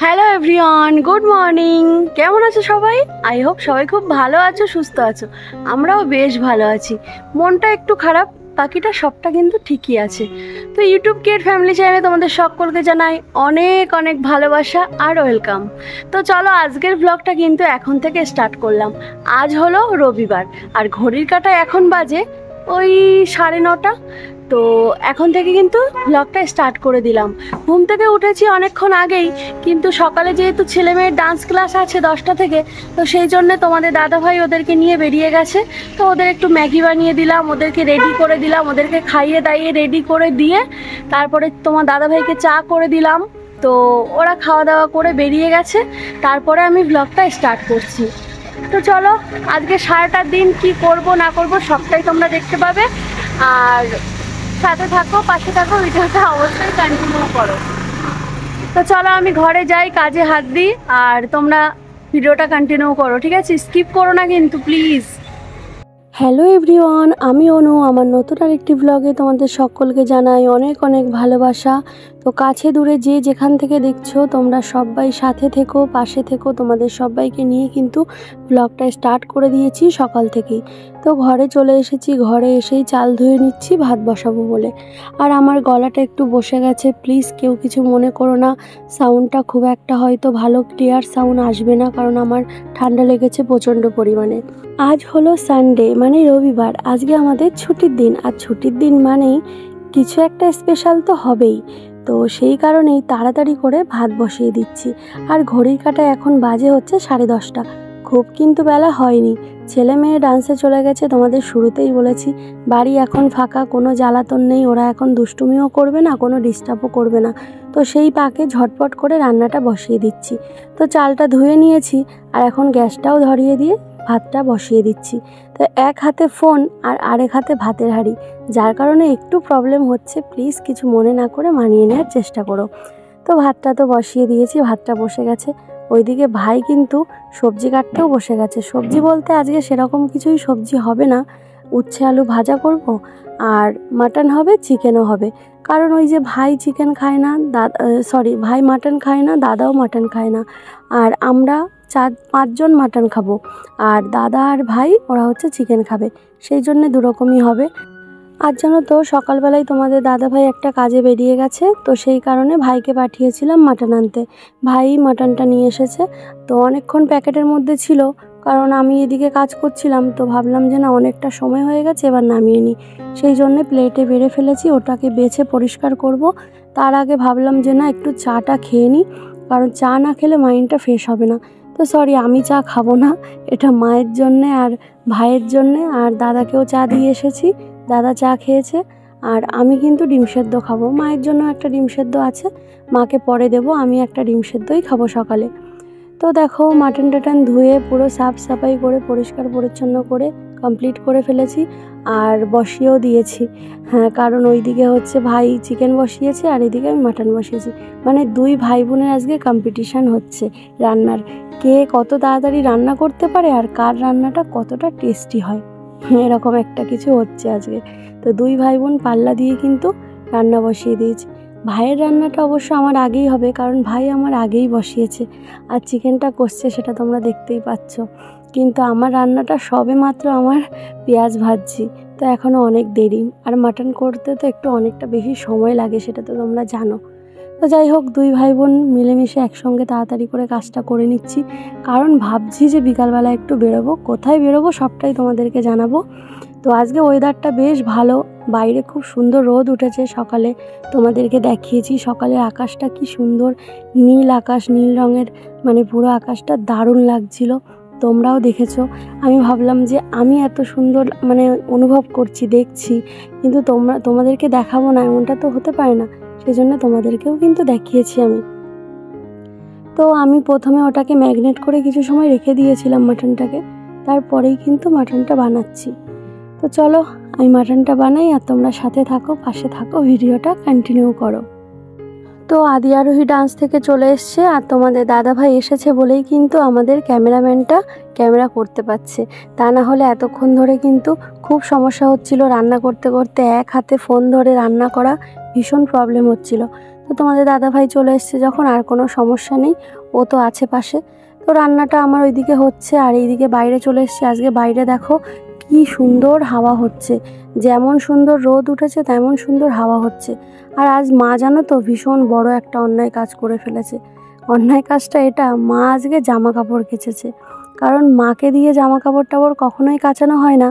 Hello everyone, good morning. কেমন আছো সবাই? আই হোপ সবাই খুব ভালো আছো, সুস্থ আছো। আমরাও বেশ ভালো আছি। মনটা একটু খারাপ, বাকিটা সবটা কিন্তু ঠিকই আছে। তো ইউটিউব কেয়ার ফ্যামিলি চ্যানেলে তোমাদের সকলকে জানাই অনেক অনেক ভালোবাসা আর ওয়েলকাম। তো চলো আজকের ব্লগটা কিন্তু এখন থেকে স্টার্ট করলাম। আজ হলো রবিবার আর ঘড়ির কাঁটা এখন বাজে ওই 9:30। তো এখন থেকে কিন্তু ব্লগটা স্টার্ট করে দিলাম। ঘুম থেকে উঠেছি অনেকক্ষণ আগেই, কিন্তু সকালে যেহেতু ছেলে মেয়ের ডান্স ক্লাস আছে 10টা থেকে, তো সেই জন্যে তোমাদের দাদাভাই ওদেরকে নিয়ে বেরিয়ে গেছে। তো ওদের একটু ম্যাগি বানিয়ে দিলাম, ওদেরকে রেডি করে দিলাম, ওদেরকে খাইয়ে দাইয়ে রেডি করে দিয়ে তারপরে তোমার দাদাভাইকে চা করে দিলাম। তো ওরা খাওয়া দাওয়া করে বেরিয়ে গেছে, তারপরে আমি ব্লগটা স্টার্ট করছি। তো চলো আজকে সারাটা দিন কি করব না করব সবটাই তোমরা দেখতে পাবে। আর সাথে থাকো, পাশে থাকো, ভিডিওটা অবশ্যই কন্টিনিউ করো। তো চলো আমি ঘরে যাই, কাজে হাত দিই, আর তোমরা ভিডিওটা কন্টিনিউ করো, ঠিক আছে? স্কিপ করো না কিন্তু প্লিজ। হ্যালো এভরিওয়ান, আমি অনু। আমার নতুন আরেকটি ব্লগে তোমাদের সকলকে জানাই অনেক অনেক ভালোবাসা। তো কাছে দূরে যে যেখান থেকে দেখছো তোমরা সবাই সাথে থেকো, পাশে থেকো। তোমাদের সবাইকে নিয়ে কিন্তু ব্লগটা স্টার্ট করে দিয়েছি সকাল থেকেই। তো ঘরে চলে এসেছি, ঘরে এসেই চাল ধুয়ে নিচ্ছি ভাত বসাবো বলে। আর আমার গলাটা একটু বসে গেছে, প্লিজ কেউ কিছু মনে করো না। সাউন্ডটা খুব একটা হয়তো ভালো ক্লিয়ার সাউন্ড আসবে না, কারণ আমার ঠান্ডা লেগেছে প্রচণ্ড পরিমাণে। আজ হলো সানডে, মানে রবিবার। আজকে আমাদের ছুটির দিন, আর ছুটির দিন মানেই কিছু একটা স্পেশাল তো হবেই। তো সেই কারণেই তাড়াতাড়ি করে ভাত বসিয়ে দিচ্ছি। আর ঘড়ির কাঁটায় এখন বাজে হচ্ছে 10:30। খুব কিন্তু বেলা হয়নি। ছেলে মেয়ে ডান্সে চলে গেছে, তোমাদের শুরুতেই বলেছি। বাড়ি এখন ফাঁকা, কোনো জ্বালাতন নেই, ওরা এখন দুষ্টুমিও করবে না, কোনো ডিস্টার্বও করবে না। তো সেই পাকে ঝটপট করে রান্নাটা বসিয়ে দিচ্ছি। তো চালটা ধুয়ে নিয়েছি, আর এখন গ্যাসটাও ধরিয়ে দিয়ে ভাতটা বসিয়ে দিচ্ছি। তো এক হাতে ফোন আর আরেক হাতে ভাতের হাঁড়ি, যার কারণে একটু প্রবলেম হচ্ছে। প্লিজ কিছু মনে না করে মানিয়ে নেওয়ার চেষ্টা করো। তো ভাতটা তো বসিয়ে দিয়েছি, ভাতটা বসে গেছে। ওইদিকে ভাই কিন্তু সবজি কাটতেও বসে গেছে। সবজি বলতে আজকে সেরকম কিছুই সবজি হবে না, উচ্ছে আলু ভাজা করব, আর মাটন হবে, চিকেনও হবে। কারণ ওই যে ভাই চিকেন খায় না, ভাই মাটন খায় না, দাদাও মাটন খায় না, আর আমরা 4-5 জন মাটন খাবো। আর দাদা আর ভাই ওরা হচ্ছে চিকেন খাবে, সেই জন্য দুরকমই হবে। আর জানো তো সকালবেলায় তোমাদের দাদাভাই একটা কাজে বেরিয়ে গেছে, তো সেই কারণে ভাইকে পাঠিয়েছিলাম মাটন আনতে। ভাই মাটনটা নিয়ে এসেছে। তো অনেকক্ষণ প্যাকেটের মধ্যে ছিল, কারণ আমি এদিকে কাজ করছিলাম। তো ভাবলাম যে না, অনেকটা সময় হয়ে গেছে, এবার নামিয়ে নিই। সেই জন্যে প্লেটে বেড়ে ফেলেছি, ওটাকে বেছে পরিষ্কার করব। তার আগে ভাবলাম যে না, একটু চাটা খেয়ে নিই, কারণ চা না খেলে মাইন্ডটা ফ্রেশ হবে না। তো সরি, আমি চা খাবো না, এটা মায়ের জন্যে আর ভাইয়ের জন্যে। আর দাদাকেও চা দিয়ে এসেছি, দাদা চা খেয়েছে। আর আমি কিন্তু ডিম সেদ্ধ খাবো, মায়ের জন্য একটা ডিম সেদ্ধ আছে, মাকে পরে দেবো। আমি একটা ডিম সেদ্ধই খাবো সকালে। তো দেখো মাটন টাটন ধুয়ে পুরো সাফ সাফাই করে পরিষ্কার পরিচ্ছন্ন করে কমপ্লিট করে ফেলেছি, আর বসিয়েও দিয়েছি। হ্যাঁ, কারণ ওইদিকে হচ্ছে ভাই চিকেন বসিয়েছে, আর এদিকে আমি মাটন বসিয়েছি। মানে 2 ভাই বোনের আজকে কম্পিটিশান হচ্ছে রান্নার, কে কত তাড়াতাড়ি রান্না করতে পারে আর কার রান্নাটা কতটা টেস্টি হয়, এরকম একটা কিছু হচ্ছে আজকে। তো 2 ভাই বোন পাল্লা দিয়ে কিন্তু রান্না বসিয়ে দিয়েছি। ভাইয়ের রান্নাটা অবশ্য আমার আগেই হবে, কারণ ভাই আমার আগেই বসিয়েছে। আর চিকেনটা কষছে সেটা তোমরা দেখতেই পাচ্ছ। কিন্তু আমার রান্নাটা সবে মাত্র আমার পেঁয়াজ ভাজছি, তো এখনও অনেক দেরি। আর মাটন করতে তো একটু অনেকটা বেশি সময় লাগে, সেটা তো তোমরা জানো। তো যাই হোক, 2 ভাই বোন মিলেমিশে একসঙ্গে তাড়াতাড়ি করে কাজটা করে নিচ্ছি, কারণ ভাবছি যে বিকালবেলা একটু বেরোবো। কোথায় বেরোবো সবটাই তোমাদেরকে জানাবো। তো আজকে ওয়েদারটা বেশ ভালো, বাইরে খুব সুন্দর রোদ উঠেছে। সকালে তোমাদেরকে দেখিয়েছি, সকালের আকাশটা কি সুন্দর নীল আকাশ, নীল রঙের, মানে পুরো আকাশটা দারুণ লাগছিল। তোমরাও দেখেছো। আমি ভাবলাম যে আমি এত সুন্দর মানে অনুভব করছি, দেখছি, কিন্তু তোমাদেরকে দেখাবো না, এমনটা তো হতে পারে না। সেই জন্য তোমাদেরকেও কিন্তু দেখিয়েছি আমি। তো আমি প্রথমে ওটাকে ম্যাগনেট করে কিছু সময় রেখে দিয়েছিলাম মাটনটাকে। তারপরেই কিন্তু মাটনটা বানাচ্ছি। তো চলো আমি মাটনটা বানাই আর তোমরা সাথে থাকো, পাশে থাকো, ভিডিওটা কন্টিনিউ করো। তো আদি আরোহী ডান্স থেকে চলে এসছে আর তোমাদের দাদাভাই এসেছে বলেই কিন্তু আমাদের ক্যামেরাম্যানটা ক্যামেরা করতে পারছে, তা না হলে এতক্ষণ ধরে কিন্তু খুব সমস্যা হচ্ছিল রান্না করতে করতে, এক হাতে ফোন ধরে রান্না করা ভীষণ প্রবলেম হচ্ছিল। তো তোমাদের দাদাভাই চলে এসছে যখন আর কোনো সমস্যা নেই, ও তো আছে পাশে। তো রান্নাটা আমার ওইদিকে হচ্ছে আর এইদিকে বাইরে চলে এসছে। আজকে বাইরে দেখো কি সুন্দর হাওয়া হচ্ছে, যেমন সুন্দর রোদ উঠেছে তেমন সুন্দর হাওয়া হচ্ছে। আর আজ মা জানো তো ভীষণ বড় একটা অন্যায় কাজ করে ফেলেছে। অন্যায় কাজটা এটা, মা আজকে জামা কাপড় কেচেছে। কারণ মাকে দিয়ে জামা কাপড় টাপড় কখনোই কাচানো হয় না।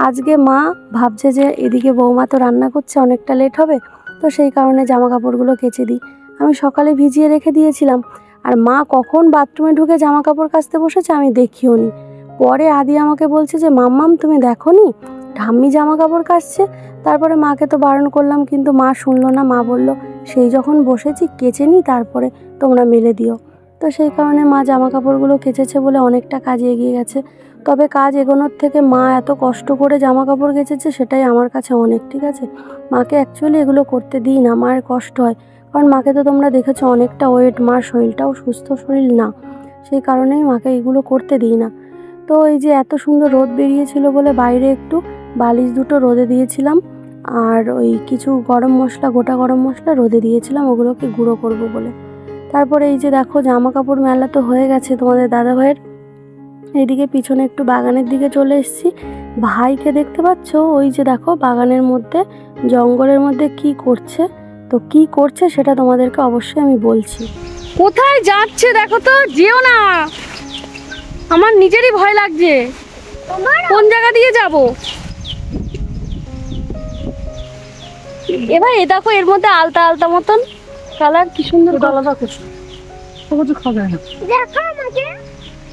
আজকে মা ভাবছে যে এদিকে বৌমা তো রান্না করছে, অনেকটা লেট হবে, তো সেই কারণে জামা কাপড়গুলো কেচে দিই। আমি সকালে ভিজিয়ে রেখে দিয়েছিলাম আর মা কখন বাথরুমে ঢুকে জামা কাপড় কাচতে বসেছে আমি দেখিও নি। পরে আদি আমাকে বলছে যে মাম্মাম তুমি দেখো নি ঠাম্মি জামা কাপড় কাচছে। তারপরে মাকে তো বারণ করলাম কিন্তু মা শুনলো না। মা বলল সেই যখন বসেছি কেচে নি, তারপরে তোমরা মেলে দিও। তো সেই কারণে মা জামা কাপড়গুলো কেচেছে বলে অনেকটা কাজ এগিয়ে গেছে। তবে কাজ এগোনোর থেকে মা এত কষ্ট করে জামা কাপড় কেচেছে সেটাই আমার কাছে অনেক। ঠিক আছে, মাকে অ্যাকচুয়ালি এগুলো করতে দিই না, মায়ের কষ্ট হয়। কারণ মাকে তো তোমরা দেখেছো অনেকটা ওয়েট, মার শরীরটাও সুস্থ শরীর না, সেই কারণেই মাকে এগুলো করতে দিই না। তো এই যে এত সুন্দর রোদ বেরিয়েছিল বলে বাইরে একটু বালিশ দুটো রোদে দিয়েছিলাম আর ওই কিছু গরম মশলা, গোটা গরম মশলা রোদে দিয়েছিলাম ওগুলোকে গুঁড়ো করব বলে। তারপরে এই যে দেখো জামা কাপড় মেলা তো হয়ে গেছে তোমাদের দাদাভাইয়ের। এইদিকে পিছনে একটু বাগানের দিকে চলে এসেছি। ভাইকে দেখতে পাচ্ছ ওই যে দেখো বাগানের মধ্যে জঙ্গলের মধ্যে কি করছে। তো কি করছে সেটা তোমাদেরকে অবশ্যই আমি বলছি। কোথায় যাচ্ছে দেখো তো, যেও না, আমার নিজেরই ভয় লাগছে। কোন জায়গা দিয়ে যাব? এ ভাই এ দেখো এর মধ্যে আলতা আলতা মতন কালার, কি সুন্দর।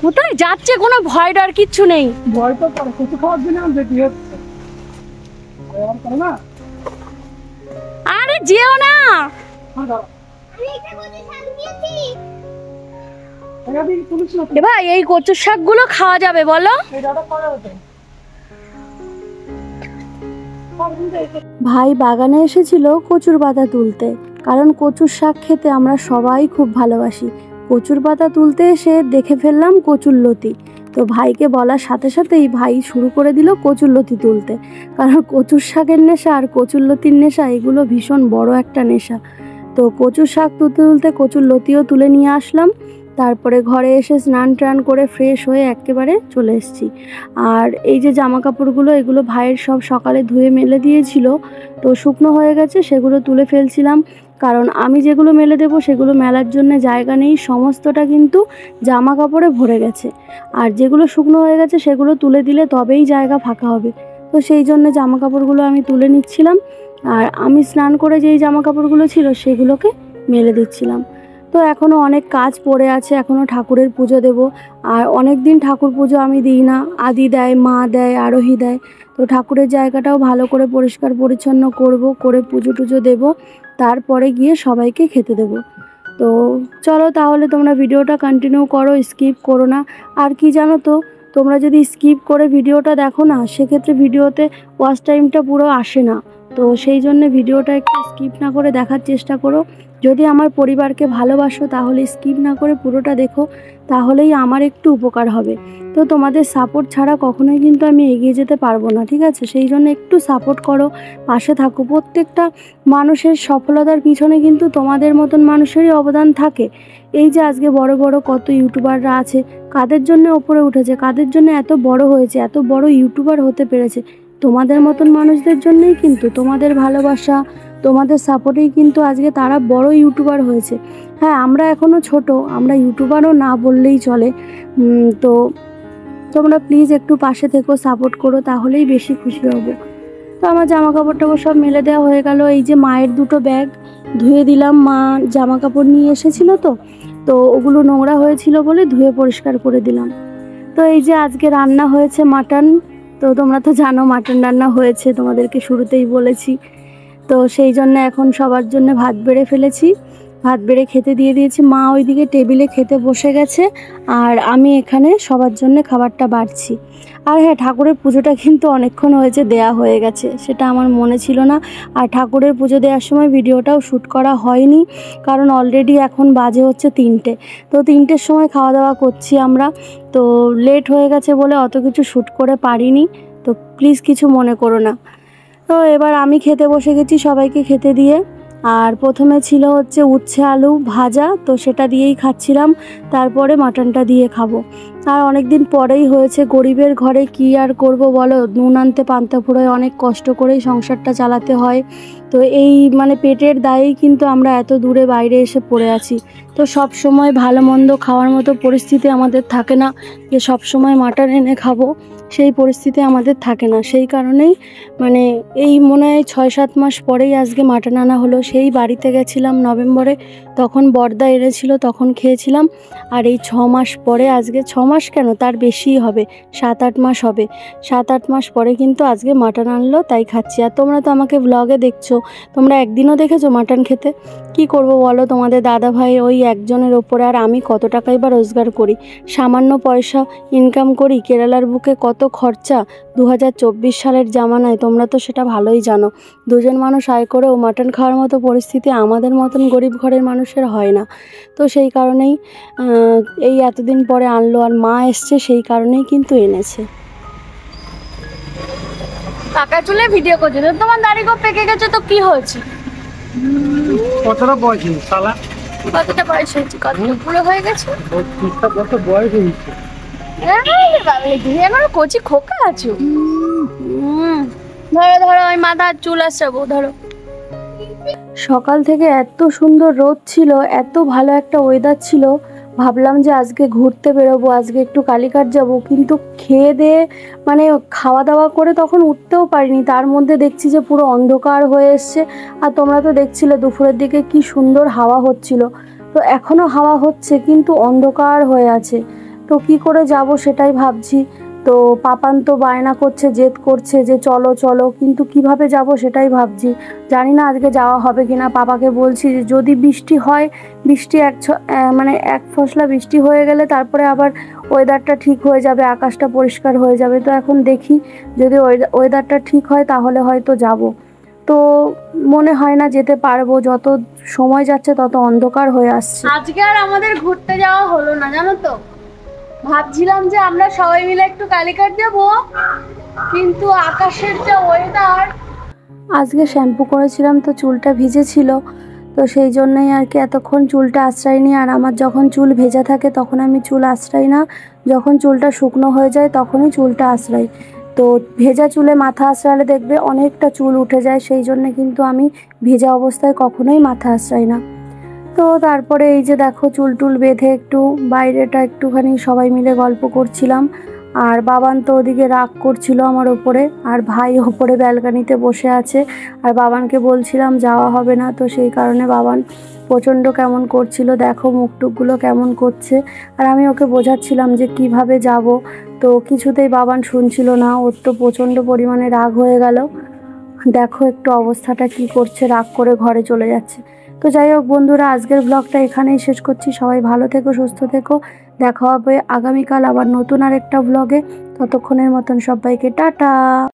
কোথায় যাচ্ছে? কোনো ভয় ডর কিচ্ছু নেই। ভয় তো করে কিছু খাওয়ার জন্য দেখি হচ্ছে। আরে যেও না। এ ভাই এই কচুর শাকগুলো খাওয়া যাবে বলো? ভাই বাগানে এসেছিল কচুর পাতা তুলতে, কারণ কচুর শাক খেতে আমরা সবাই খুব ভালোবাসি। কচুর পাতা তুলতে এসে দেখে ফেললাম কচুর লতি। তো ভাইকে বলার সাথে সাথেই ভাই শুরু করে দিল কচুর লতি তুলতে। কারণ কচুর শাকের নেশা আর কচুর লতির নেশা এগুলো ভীষণ বড় একটা নেশা। তো কচুর শাক তুলতে তুলতে কচুর লতিও তুলে নিয়ে আসলাম। তারপরে ঘরে এসে স্নান টান করে ফ্রেশ হয়ে একেবারে চলে এসেছি। আর এই যে জামা কাপড়গুলো এগুলো ভাইয়ের সব সকালে ধুয়ে মেলে দিয়েছিল, তো শুকনো হয়ে গেছে, সেগুলো তুলে ফেলছিলাম। কারণ আমি যেগুলো মেলে দেবো সেগুলো মেলার জন্য জায়গা নেই, সমস্তটা কিন্তু জামা কাপড়ে ভরে গেছে। আর যেগুলো শুকনো হয়ে গেছে সেগুলো তুলে দিলে তবেই জায়গা ফাঁকা হবে। তো সেই জন্য জামা কাপড়গুলো আমি তুলে নিচ্ছিলাম আর আমি স্নান করে যেই জামা কাপড়গুলো ছিল সেগুলোকে মেলে দিচ্ছিলাম। তো এখনও অনেক কাজ পড়ে আছে, এখনও ঠাকুরের পুজো দেব। আর অনেক দিন ঠাকুর পুজো আমি দিই না, আদি দেয়, মা দেয়, আরোহী দেয়। তো ঠাকুরের জায়গাটাও ভালো করে পরিষ্কার পরিচ্ছন্ন করব, করে পুজো টুজো দেবো, তারপরে গিয়ে সবাইকে খেতে দেবো। তো চলো তাহলে তোমরা ভিডিওটা কন্টিনিউ করো, স্কিপ করো না। আর কি জানো তো, তোমরা যদি স্কিপ করে ভিডিওটা দেখো না সেক্ষেত্রে ভিডিওতে ওয়াচ টাইমটা পুরো আসে না। তো সেই জন্য ভিডিওটা একটু স্কিপ না করে দেখার চেষ্টা করো। যদি আমার পরিবারকে ভালোবাসো তাহলে স্কিপ না করে পুরোটা দেখো, তাহলেই আমার একটু উপকার হবে। তো তোমাদের সাপোর্ট ছাড়া কখনোই কিন্তু আমি এগিয়ে যেতে পারবো না, ঠিক আছে? সেই জন্য একটু সাপোর্ট করো, পাশে থাকো। প্রত্যেকটা মানুষের সফলতার পিছনে কিন্তু তোমাদের মতন মানুষেরই অবদান থাকে। এই যে আজকে বড় বড় কত ইউটিউবাররা আছে, কাদের জন্য ওপরে উঠেছে, কাদের জন্য এত বড় হয়েছে, এত বড় ইউটিউবার হতে পেরেছে, তোমাদের মতন মানুষদের জন্যই কিন্তু, তোমাদের ভালোবাসা, তোমাদের সাপোর্টেই কিন্তু আজকে তারা বড় ইউটিউবার হয়েছে। হ্যাঁ, আমরা এখনও ছোট, আমরা ইউটিউবারও না বললেই চলে। তো তোমরা প্লিজ একটু পাশে থেকো, সাপোর্ট করো, তাহলেই বেশি খুশি হব। তো আমার জামা কাপড় টাপড় সব মেলে দেওয়া হয়ে গেল। এই যে মায়ের দুটো ব্যাগ ধুয়ে দিলাম, মা জামা কাপড় নিয়ে এসেছিলো তো ওগুলো নোংরা হয়েছিল বলে ধুয়ে পরিষ্কার করে দিলাম। তো এই যে আজকে রান্না হয়েছে মাটন। তো তোমরা তো জানো মাটন রান্না হয়েছে, তোমাদেরকে শুরুতেই বলেছি। তো সেই জন্য এখন সবার জন্য ভাত বেড়ে ফেলেছি। ভাত বেড়ে খেতে দিয়ে দিয়েছি। মা ওইদিকে টেবিলে খেতে বসে গেছে আর আমি এখানে সবার জন্য খাবারটা বাড়ছি। আর হ্যাঁ, ঠাকুরের পুজোটা কিন্তু অনেকক্ষণ হয়েছে দেয়া হয়ে গেছে, সেটা আমার মনে ছিল না। আর ঠাকুরের পুজো দেওয়ার সময় ভিডিওটাও শ্যুট করা হয়নি, কারণ অলরেডি এখন বাজে হচ্ছে 3টে। তো 3টের সময় খাওয়া দাওয়া করছি আমরা, তো লেট হয়ে গেছে বলে অত কিছু শ্যুট করে পারিনি, তো প্লিজ কিছু মনে করো না। তো এবার আমি খেতে বসে গেছি সবাইকে খেতে দিয়ে। আর প্রথমে ছিল হচ্ছে উচ্ছে আলু ভাজা, তো সেটা দিয়েই খাচ্ছিলাম, তারপরে মাটনটা দিয়ে খাবো। আর অনেক দিন পরেই হয়েছে, গরিবের ঘরে কি আর করব বলো, নুন আনতে পান্তা ফুরোয়, অনেক কষ্ট করেই সংসারটা চালাতে হয়। তো এই মানে পেটের দায়েই কিন্তু আমরা এত দূরে বাইরে এসে পড়ে আছি। তো সব সময় ভালো মন্দ খাওয়ার মতো পরিস্থিতি আমাদের থাকে না যে সব সময় মাটন এনে খাবো, সেই পরিস্থিতি আমাদের থাকে না। সেই কারণেই মানে এই মনে হয় 6-7 মাস পরেই আজকে মাটন আনা হলো। সেই বাড়িতে গেছিলাম নভেম্বরে, তখন বর্দা এনেছিল, তখন খেয়েছিলাম। আর এই 6 মাস পরে আজকে, 6 মাস কেন তার বেশিই হবে, 7-8 মাস হবে, 7-8 মাস পরে কিন্তু আজকে মাটন আনলো, তাই খাচ্ছি। আর তোমরা তো আমাকে ব্লগে দেখছো, তোমরা একদিনও দেখেছো মাটন খেতে? কি করব বলো, তোমাদের দাদা ভাই ওই একজনের ওপরে, আর আমি কত টাকাই বা রোজগার করি, সামান্য পয়সা ইনকাম করি। কেরালার বুকে কত খরচা 2024 সালের জামানায়, তোমরা তো সেটা ভালোই জানো। দুজন মানুষ আয় করেও মাটন খাওয়ার মতো পরিস্থিতি আমাদের মতন গরিব ঘরের মানুষের হয় না। তো সেই কারণেই এই এতদিন পরে আনলো, আর মা এসছে সেই কারণেই কিন্তু এনেছে। কাকা চুলে ভিডিও করছে, তো তোমার দাড়ি গো পেকে গেছে, তো কি হয়েছে? কতটা বয়স হয়েছে শালা? কতটা বয়স হয়েছে? কতটা বুড়ো হয়ে গেছে? কত বয়স হয়েছে? এখনো কচি খোকা আছো। ধরো ধরো, ওই মাথার চুল আসবো, ধরো। সকাল থেকে এত সুন্দর রোদ ছিল, এত ভালো একটা ওয়েদার ছিল, ভাবলাম যে আজকে ঘুরতে বেরোবো, আজকে একটু কালীঘাট যাব, কিন্তু খেয়ে দিয়ে মানে খাওয়া দাওয়া করে তখন উঠতেও পারিনি। তার মধ্যে দেখছি যে পুরো অন্ধকার হয়ে এসছে। আর তোমরা তো দেখছিলে দুপুরের দিকে কি সুন্দর হাওয়া হচ্ছিল, তো এখনও হাওয়া হচ্ছে কিন্তু অন্ধকার হয়ে আছে। তো কি করে যাব সেটাই ভাবছি। তো পাপান তো বায়না করছে, জেদ করছে যে চলো চলো, কিন্তু কিভাবে যাব সেটাই ভাবছি। জানি না আজকে যাওয়া হবে কিনা। পাপাকে বলছি যে যদি বৃষ্টি হয়, বৃষ্টি মানে এক ফসলা বৃষ্টি হয়ে গেলে তারপরে আবার ওয়েদারটা ঠিক হয়ে যাবে, আকাশটা পরিষ্কার হয়ে যাবে। তো এখন দেখি, যদি ওয়েদারটা ঠিক হয় তাহলে হয়তো যাব। তো মনে হয় না যেতে পারবো, যত সময় যাচ্ছে তত অন্ধকার হয়ে আসছে। আজকে আর আমাদের ঘুরতে যাওয়া হলো না, জানো তো। ভাবছিলাম যে আমরা সবাই মিলে একটু কালীঘাট যাব, কিন্তু আকাশের যা ওয়েদার। আজকে শ্যাম্পু করেছিলাম তো চুলটা ভিজে ছিল, তো সেই জন্যই আর কি এতক্ষণ চুলটা আঁচড়াইনি। আর আমার যখন চুল ভেজা থাকে তখন আমি চুল আঁচড়াই না, যখন চুলটা শুকনো হয়ে যায় তখনই চুলটা আঁচড়াই। তো ভেজা চুলে মাথা আঁচড়ালে দেখবে অনেকটা চুল উঠে যায়, সেই জন্য কিন্তু আমি ভেজা অবস্থায় কখনোই মাথা আঁচড়াই না। তো তারপরে এই যে দেখো, চুল টুল বেঁধে একটু বাইরেটা একটুখানি সবাই মিলে গল্প করছিলাম। আর বাবান তো ওদিকে রাগ করছিল আমার ওপরে, আর ভাই ওপরে ব্যালকানিতে বসে আছে। আর বাবানকে বলছিলাম যাওয়া হবে না, তো সেই কারণে বাবান প্রচণ্ড কেমন করছিল, দেখো মুখটুকগুলো কেমন করছে। আর আমি ওকে বোঝাচ্ছিলাম যে কিভাবে যাব, তো কিছুতেই বাবান শুনছিল না। ওর তো প্রচণ্ড পরিমাণে রাগ হয়ে গেল, দেখো একটু অবস্থাটা কি করছে, রাগ করে ঘরে চলে যাচ্ছে। তো যাই হোক বন্ধুরা, আজকের ব্লগটা এখানেই শেষ করছি। সবাই ভালো থেকো, সুস্থ থেকো, দেখা হবে আগামীকাল আবার নতুন আরেকটা ব্লগে। ততক্ষণের মতন সবাইকে টাটা।